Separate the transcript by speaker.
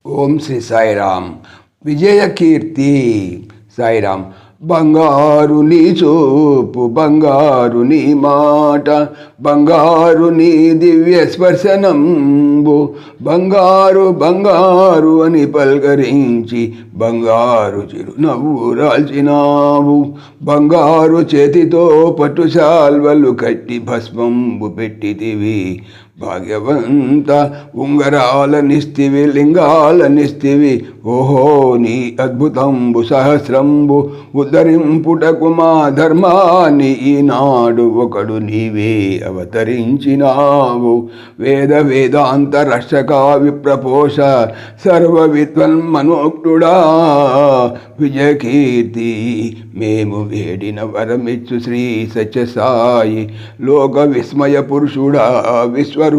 Speaker 1: ఓం శ్రీ సాయిరామ్. విజయకీర్తి. సాయిరామ్. బంగారు నీ చూపు, బంగారు నీ మాట, బంగారు నీ దివ్య స్పర్శనంబు, బంగారు బంగారు అని పల్కరించి బంగారు చిరునవ్వు రాల్చినావు. బంగారు చేతితో పట్టు శాల్వలు కట్టి భస్మంబు పెట్టితివి. భాగ్యవంత ఉంగరాలనిస్తివి, లింగాలనిస్తివి. ఓహో నీ అద్భుతంబు సహస్రంబు ఉద్ధరింపుటకు మా ధర్మాన్ని ఈనాడు ఒకడు నీవే అవతరించినావు. వేద వేదాంత రక్షక విప్రపోష సర్వ విద్వన్మనోక్తుడా విజయకీర్తి. మేము వేడిన వరమిచ్చు శ్రీ సత్యసాయి లోక విస్మయ పురుషుడా విశ్వరూపా.